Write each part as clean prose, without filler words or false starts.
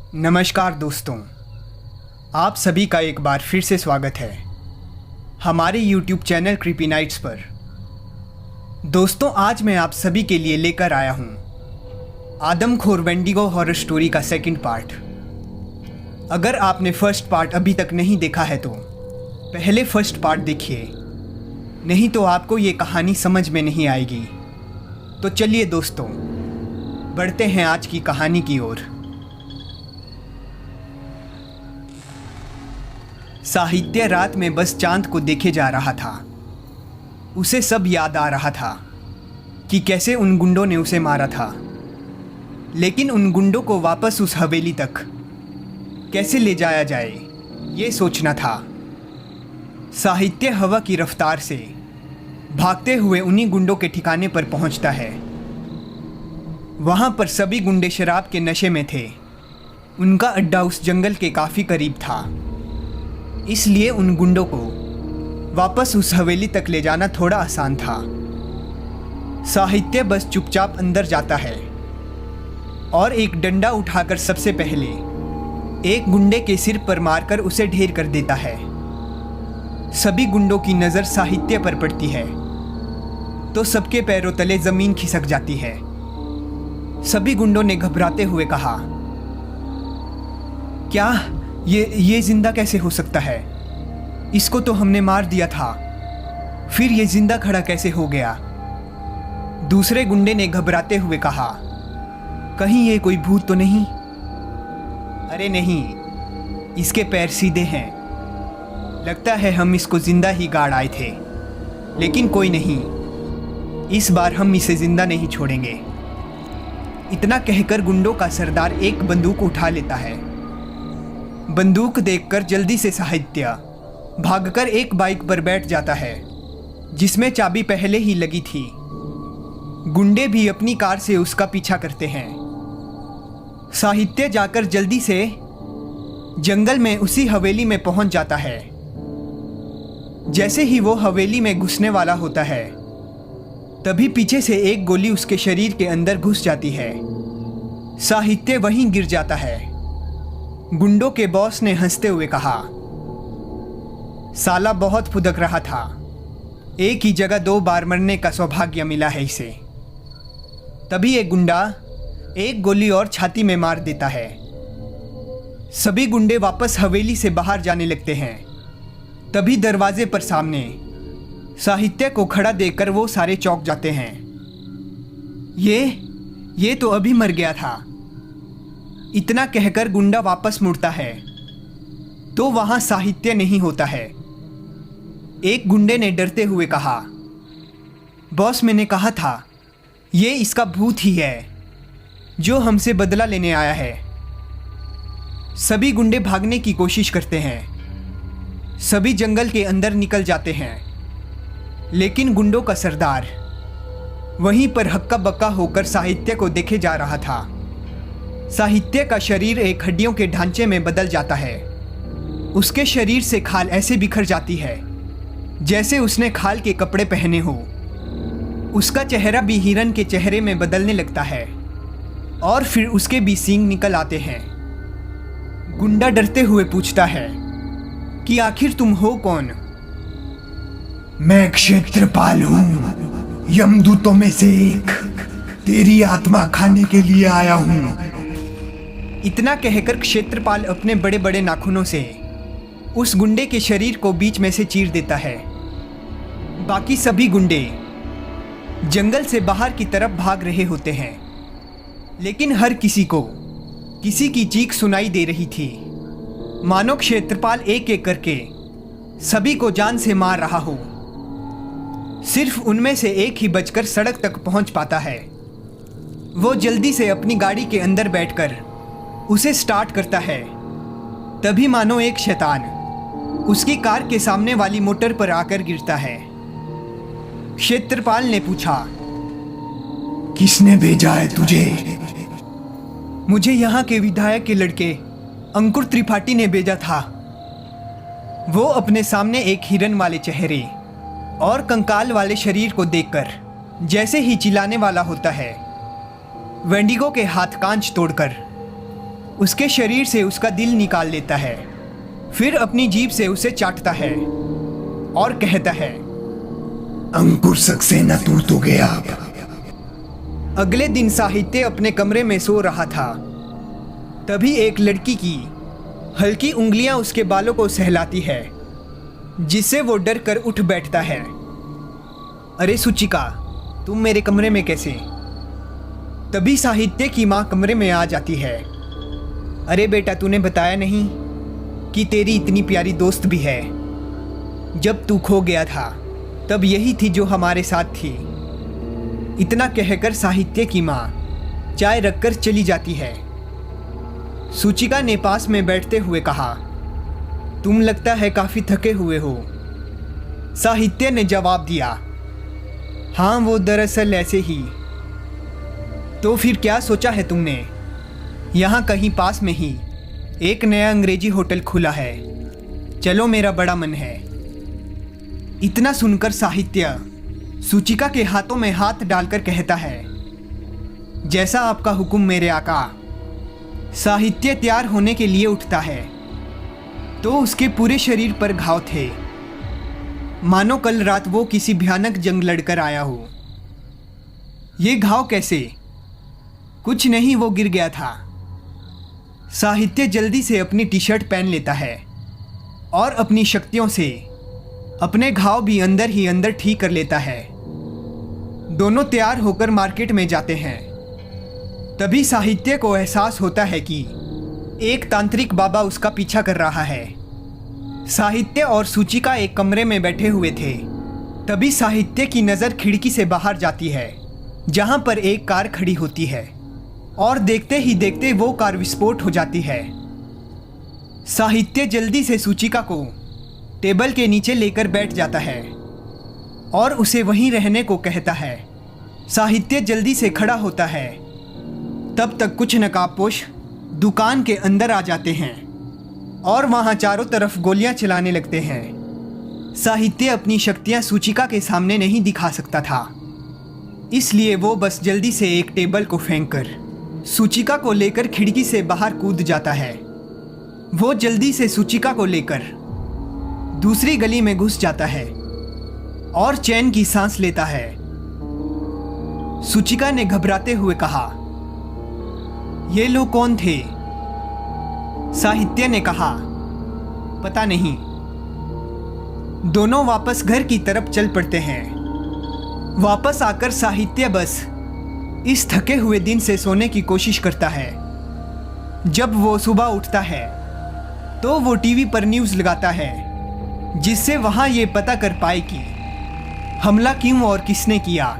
नमस्कार दोस्तों, आप सभी का एक बार फिर से स्वागत है हमारे YouTube चैनल क्रीपी नाइट्स पर। दोस्तों, आज मैं आप सभी के लिए लेकर आया हूँ आदमखोर वेंडिगो हॉरर स्टोरी का सेकंड पार्ट। अगर आपने फर्स्ट पार्ट अभी तक नहीं देखा है तो पहले फर्स्ट पार्ट देखिए, नहीं तो आपको ये कहानी समझ में नहीं आएगी। तो चलिए दोस्तों, बढ़ते हैं आज की कहानी की ओर। साहित्य रात में बस चांद को देखे जा रहा था। उसे सब याद आ रहा था कि कैसे उन गुंडों ने उसे मारा था, लेकिन उन गुंडों को वापस उस हवेली तक कैसे ले जाया जाए ये सोचना था। साहित्य हवा की रफ्तार से भागते हुए उन्हीं गुंडों के ठिकाने पर पहुंचता है। वहां पर सभी गुंडे शराब के नशे में थे। उनका अड्डा उस जंगल के काफ़ी करीब था, इसलिए उन गुंडों को वापस उस हवेली तक ले जाना थोड़ा आसान था। साहित्य बस चुपचाप अंदर जाता है और एक डंडा उठाकर सबसे पहले एक गुंडे के सिर पर मारकर उसे ढेर कर देता है। सभी गुंडों की नज़र साहित्य पर पड़ती है तो सबके पैरों तले जमीन खिसक जाती है। सभी गुंडों ने घबराते हुए कहा, क्या ये जिंदा कैसे हो सकता है? इसको तो हमने मार दिया था, फिर ये जिंदा खड़ा कैसे हो गया? दूसरे गुंडे ने घबराते हुए कहा, कहीं ये कोई भूत तो नहीं? अरे नहीं, इसके पैर सीधे हैं। लगता है हम इसको जिंदा ही गाड़ आए थे, लेकिन कोई नहीं, इस बार हम इसे जिंदा नहीं छोड़ेंगे। इतना कहकर गुंडों का सरदार एक बंदूक उठा लेता है। बंदूक देखकर जल्दी से साहित्य भागकर एक बाइक पर बैठ जाता है जिसमें चाबी पहले ही लगी थी। गुंडे भी अपनी कार से उसका पीछा करते हैं। साहित्य जाकर जल्दी से जंगल में उसी हवेली में पहुंच जाता है। जैसे ही वो हवेली में घुसने वाला होता है, तभी पीछे से एक गोली उसके शरीर के अंदर घुस जाती है। साहित्य वहीं गिर जाता है। गुंडों के बॉस ने हंसते हुए कहा, साला बहुत फुदक रहा था, एक ही जगह 2 बार मरने का सौभाग्य मिला है इसे। तभी एक गुंडा एक गोली और छाती में मार देता है। सभी गुंडे वापस हवेली से बाहर जाने लगते हैं। तभी दरवाजे पर सामने साहित्य को खड़ा देखकर वो सारे चौंक जाते हैं। ये तो अभी मर गया था। इतना कहकर गुंडा वापस मुड़ता है तो वहां साहित्य नहीं होता है। एक गुंडे ने डरते हुए कहा, बॉस, मैंने कहा था ये इसका भूत ही है जो हमसे बदला लेने आया है। सभी गुंडे भागने की कोशिश करते हैं। सभी जंगल के अंदर निकल जाते हैं, लेकिन गुंडों का सरदार वहीं पर हक्का बक्का होकर साहित्य को देखे जा रहा था। साहित्य का शरीर एक हड्डियों के ढांचे में बदल जाता है। उसके शरीर से खाल ऐसे बिखर जाती है जैसे उसने खाल के कपड़े पहने हो। उसका चेहरा भी हिरन के चेहरे में बदलने लगता है और फिर उसके भी सींग निकल आते हैं। गुंडा डरते हुए पूछता है कि आखिर तुम हो कौन? मैं क्षेत्रपाल हूँ, यमदूतों में से एक। तेरी आत्मा खाने के लिए आया हूँ। इतना कहकर क्षेत्रपाल अपने बड़े बड़े नाखूनों से उस गुंडे के शरीर को बीच में से चीर देता है। बाकी सभी गुंडे जंगल से बाहर की तरफ भाग रहे होते हैं, लेकिन हर किसी को किसी की चीख सुनाई दे रही थी, मानो क्षेत्रपाल एक एक करके सभी को जान से मार रहा हो। सिर्फ उनमें से एक ही बचकर सड़क तक पहुंच पाता है। वो जल्दी से अपनी गाड़ी के अंदर बैठकर उसे स्टार्ट करता है। तभी मानो एक शैतान उसकी कार के सामने वाली मोटर पर आकर गिरता है। क्षेत्रपाल ने पूछा, किसने भेजा है तुझे? मुझे यहाँ के विधायक के लड़के अंकुर त्रिपाठी ने भेजा था। वो अपने सामने एक हिरन वाले चेहरे और कंकाल वाले शरीर को देखकर जैसे ही चिल्लाने वाला होता है, वेंडिगो के हाथ कांच तोड़कर उसके शरीर से उसका दिल निकाल लेता है, फिर अपनी जीभ से उसे चाटता है और कहता है, अंकुर सक्सेना तू तो गया अब। अगले दिन साहित्य अपने कमरे में सो रहा था। तभी एक लड़की की हल्की उंगलियां उसके बालों को सहलाती है, जिससे वो डर कर उठ बैठता है। अरे सुचिका, तुम मेरे कमरे में कैसे? तभी साहित्य की माँ कमरे में आ जाती है। अरे बेटा, तूने बताया नहीं कि तेरी इतनी प्यारी दोस्त भी है। जब तू खो गया था तब यही थी जो हमारे साथ थी। इतना कहकर साहित्य की माँ चाय रखकर चली जाती है। सुचिका ने पास में बैठते हुए कहा, तुम लगता है काफी थके हुए हो। साहित्य ने जवाब दिया, हाँ वो दरअसल ऐसे ही। तो फिर क्या सोचा है तुमने? यहाँ कहीं पास में ही एक नया अंग्रेजी होटल खुला है, चलो, मेरा बड़ा मन है। इतना सुनकर साहित्य सुचिका के हाथों में हाथ डालकर कहता है, जैसा आपका हुक्म मेरे आका। साहित्य तैयार होने के लिए उठता है तो उसके पूरे शरीर पर घाव थे, मानो कल रात वो किसी भयानक जंग लड़कर आया हो। ये घाव कैसे? कुछ नहीं, वो गिर गया था। साहित्य जल्दी से अपनी टी शर्ट पहन लेता है और अपनी शक्तियों से अपने घाव भी अंदर ही अंदर ठीक कर लेता है। दोनों तैयार होकर मार्केट में जाते हैं। तभी साहित्य को एहसास होता है कि एक तांत्रिक बाबा उसका पीछा कर रहा है। साहित्य और सुचिका एक कमरे में बैठे हुए थे। तभी साहित्य की नज़र खिड़की से बाहर जाती है, जहां पर एक कार खड़ी होती है, और देखते ही देखते वो कार विस्फोट हो जाती है। साहित्य जल्दी से सुचिका को टेबल के नीचे लेकर बैठ जाता है और उसे वहीं रहने को कहता है। साहित्य जल्दी से खड़ा होता है। तब तक कुछ नकाबपोश दुकान के अंदर आ जाते हैं और वहां चारों तरफ गोलियां चलाने लगते हैं। साहित्य अपनी शक्तियां सुचिका के सामने नहीं दिखा सकता था, इसलिए वो बस जल्दी से एक टेबल को फेंककर सुचिका को लेकर खिड़की से बाहर कूद जाता है। वो जल्दी से सुचिका को लेकर दूसरी गली में घुस जाता है और चैन की सांस लेता है। सुचिका ने घबराते हुए कहा, ये लोग कौन थे? साहित्य ने कहा, पता नहीं। दोनों वापस घर की तरफ चल पड़ते हैं। वापस आकर साहित्य बस इस थके हुए दिन से सोने की कोशिश करता है। जब वो सुबह उठता है तो वो टीवी पर न्यूज़ लगाता है, जिससे वहां ये पता कर पाए कि हमला क्यों और किसने किया।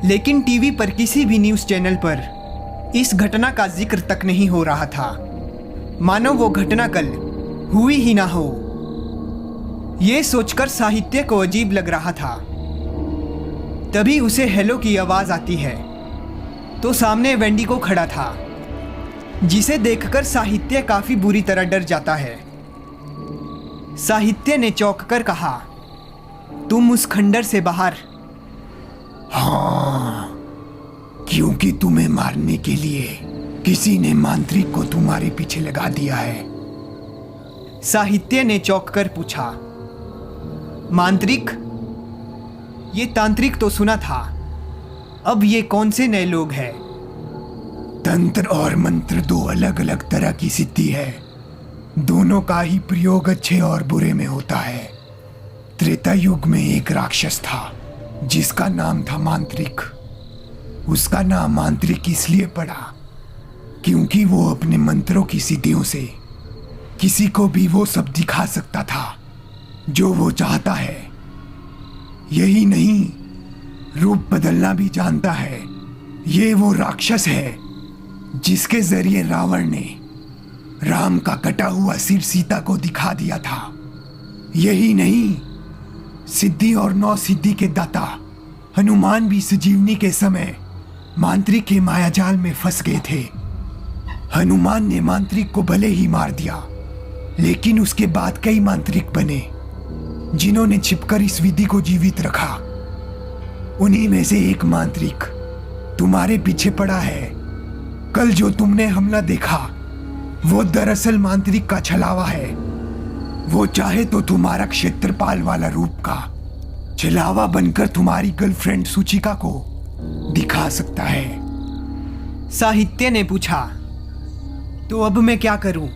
लेकिन टीवी पर किसी भी न्यूज़ चैनल पर इस घटना का जिक्र तक नहीं हो रहा था, मानो वो घटना कल हुई ही ना हो। ये सोचकर साहित्य को अजीब लग रहा था। तभी उसे हेलो की आवाज़ आती है तो सामने वेंडिगो खड़ा था, जिसे देखकर साहित्य काफ़ी बुरी तरह डर जाता है। साहित्य ने चौंक कर कहा, तुम उस खंडर से बाहर? हाँ, क्योंकि तुम्हें मारने के लिए किसी ने मांत्रिक को तुम्हारे पीछे लगा दिया है। साहित्य ने चौंक कर पूछा, मांत्रिक? ये तांत्रिक तो सुना था, अब ये कौन से नए लोग हैं? तंत्र और मंत्र दो अलग अलग तरह की सिद्धि है। दोनों का ही प्रयोग अच्छे और बुरे में होता है। त्रेता युग में एक राक्षस था जिसका नाम था मांत्रिक। उसका नाम मांत्रिक इसलिए पड़ा क्योंकि वो अपने मंत्रों की सिद्धियों से किसी को भी वो सब दिखा सकता था जो वो चाहता है। यही नहीं, रूप बदलना भी जानता है। ये वो राक्षस है जिसके जरिए रावण ने राम का कटा हुआ सिर सीता को दिखा दिया था। यही नहीं, सिद्धि और नौ सिद्धि के दाता हनुमान भी संजीवनी के समय मांत्रिक के मायाजाल में फंस गए थे। हनुमान ने मांत्रिक को भले ही मार दिया, लेकिन उसके बाद कई मांत्रिक बने जिन्होंने छिपकर इस विधि को जीवित रखा। उन्हीं में से एक मांत्रिक तुम्हारे पीछे पड़ा है। कल जो तुमने हमला देखा वो दरअसल मांत्रिक का छलावा है। वो चाहे तो तुम्हारा क्षेत्रपाल वाला रूप का छलावा बनकर तुम्हारी गर्लफ्रेंड सूचिका को दिखा सकता है। साहित्य ने पूछा, तो अब मैं क्या करूं?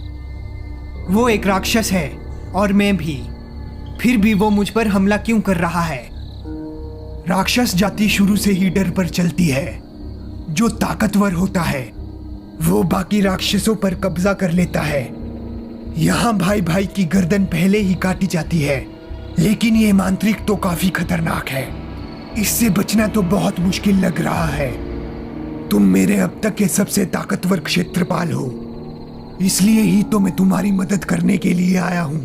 वो एक राक्षस है और मैं भी, फिर भी वो मुझ पर हमला क्यों कर रहा है? राक्षस जाति शुरू से ही डर पर चलती है। जो ताकतवर होता है वो बाकी राक्षसों पर कब्जा कर लेता है। यहाँ भाई भाई की गर्दन पहले ही काटी जाती है, लेकिन ये मांत्रिक तो काफी खतरनाक है। इससे बचना तो बहुत मुश्किल लग रहा है। तुम मेरे अब तक के सबसे ताकतवर क्षेत्रपाल हो, इसलिए ही तो मैं तुम्हारी मदद करने के लिए आया हूं।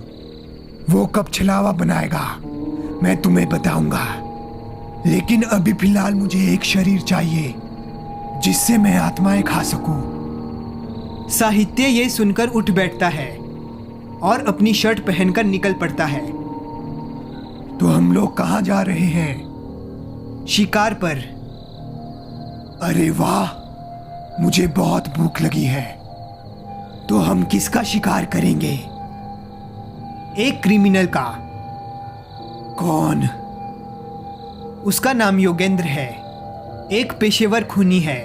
वो कब छलावा बनाएगा मैं तुम्हें बताऊंगा, लेकिन अभी फिलहाल मुझे एक शरीर चाहिए जिससे मैं आत्माएं खा सकूं। साहित्य ये सुनकर उठ बैठता है और अपनी शर्ट पहनकर निकल पड़ता है। तो हम लोग कहाँ जा रहे हैं? शिकार पर। अरे वाह, मुझे बहुत भूख लगी है। तो हम किसका शिकार करेंगे? एक क्रिमिनल का। कौन? उसका नाम योगेंद्र है। एक पेशेवर खूनी है।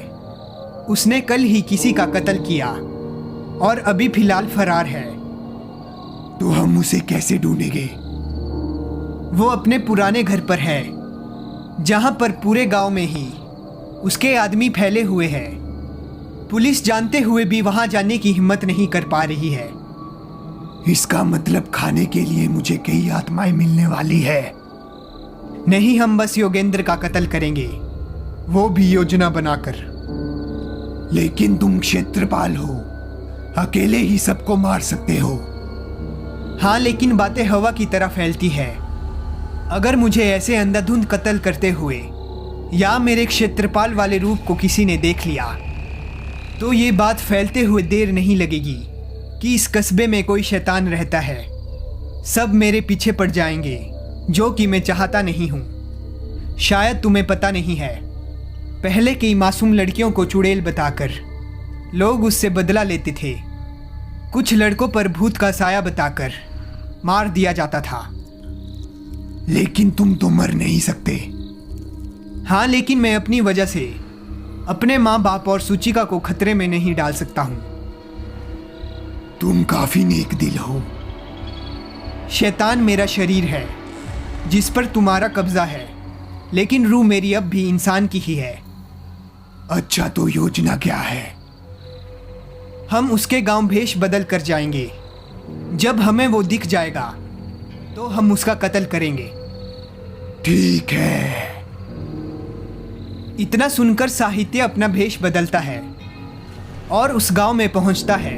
उसने कल ही किसी का कत्ल किया और अभी फिलहाल फरार है। तो हम उसे कैसे ढूंढेंगे? वो अपने पुराने घर पर है, जहां पर पूरे गांव में ही उसके आदमी फैले हुए हैं। पुलिस जानते हुए भी वहां जाने की हिम्मत नहीं कर पा रही है। इसका मतलब खाने के लिए मुझे कई आत्माएं मिलने वाली है। नहीं, हम बस योगेंद्र का कत्ल करेंगे, वो भी योजना बनाकर। लेकिन तुम क्षेत्रपाल हो, अकेले ही सबको मार सकते हो। हाँ, लेकिन बातें हवा की तरह फैलती है। अगर मुझे ऐसे अंधाधुंध कत्ल करते हुए या मेरे क्षेत्रपाल वाले रूप को किसी ने देख लिया तो ये बात फैलते हुए देर नहीं लगेगी कि इस कस्बे में कोई शैतान रहता है। सब मेरे पीछे पड़ जाएंगे, जो कि मैं चाहता नहीं हूँ। शायद तुम्हें पता नहीं है, पहले की मासूम लड़कियों को चुड़ैल बताकर लोग उससे बदला लेते थे। कुछ लड़कों पर भूत का साया बताकर मार दिया जाता था। लेकिन तुम तो मर नहीं सकते। हाँ, लेकिन मैं अपनी वजह से अपने माँ बाप और सूचिका को खतरे में नहीं डाल सकता हूँ। तुम काफी नेक दिल हो। शैतान मेरा शरीर है जिस पर तुम्हारा कब्जा है, लेकिन रूह मेरी अब भी इंसान की ही है। अच्छा, तो योजना क्या है? हम उसके गांव भेष बदल कर जाएंगे। जब हमें वो दिख जाएगा तो हम उसका कत्ल करेंगे। ठीक है। इतना सुनकर साहित्य अपना भेष बदलता है और उस गांव में पहुंचता है।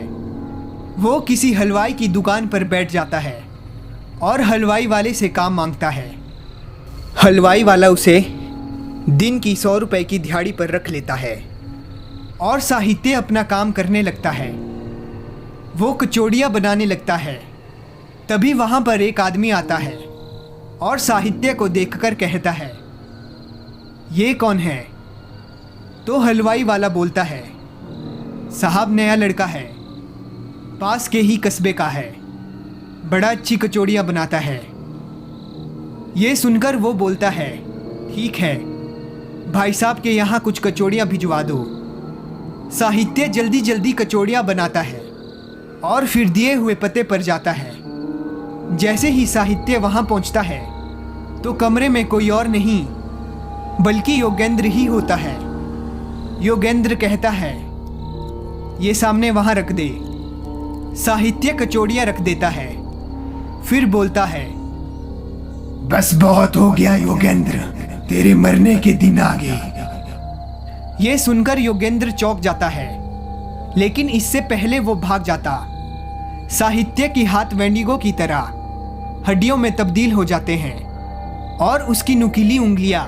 वो किसी हलवाई की दुकान पर बैठ जाता है और हलवाई वाले से काम मांगता है। हलवाई वाला उसे दिन की 100 रुपए की दिहाड़ी पर रख लेता है और साहित्य अपना काम करने लगता है। वो कचौड़ियाँ बनाने लगता है। तभी वहाँ पर एक आदमी आता है और साहित्य को देखकर कहता है, ये कौन है? तो हलवाई वाला बोलता है, साहब नया लड़का है, पास के ही कस्बे का है, बड़ा अच्छी कचौड़ियाँ बनाता है। ये सुनकर वो बोलता है, ठीक है भाई साहब के यहाँ कुछ कचौड़ियाँ भिजवा दो। साहित्य जल्दी जल्दी कचौड़ियाँ बनाता है और फिर दिए हुए पते पर जाता है। जैसे ही साहित्य वहाँ पहुँचता है तो कमरे में कोई और नहीं बल्कि योगेंद्र ही होता है। योगेंद्र कहता है, ये सामने वहाँ रख दे। साहित्य कचौड़ियाँ रख देता है, फिर बोलता है, बस बहुत हो गया योगेंद्र, तेरे मरने के दिन आ गए। ये सुनकर योगेंद्र चौंक जाता है, लेकिन इससे पहले वो भाग जाता। साहित्य की हाथ वेंडिगो की तरह हड्डियों में तब्दील हो जाते हैं और उसकी नुकीली उंगलियां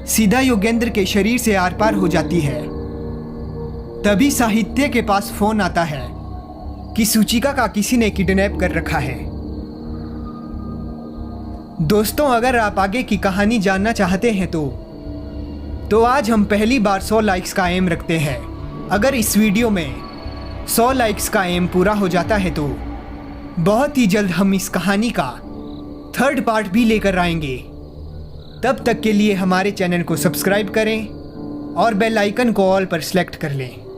सीधा योगेंद्र के शरीर से आर पार हो जाती है। तभी साहित्य के पास फोन आता है कि सूचिका का किसी ने किडनैप कर रखा है। दोस्तों, अगर आप आगे की कहानी जानना चाहते हैं तो आज हम पहली बार 100 लाइक्स का एम रखते हैं। अगर इस वीडियो में 100 लाइक्स का एम पूरा हो जाता है तो बहुत ही जल्द हम इस कहानी का 3rd पार्ट भी लेकर आएंगे। तब तक के लिए हमारे चैनल को सब्सक्राइब करें और बेल आइकन को ऑल पर सिलेक्ट कर लें।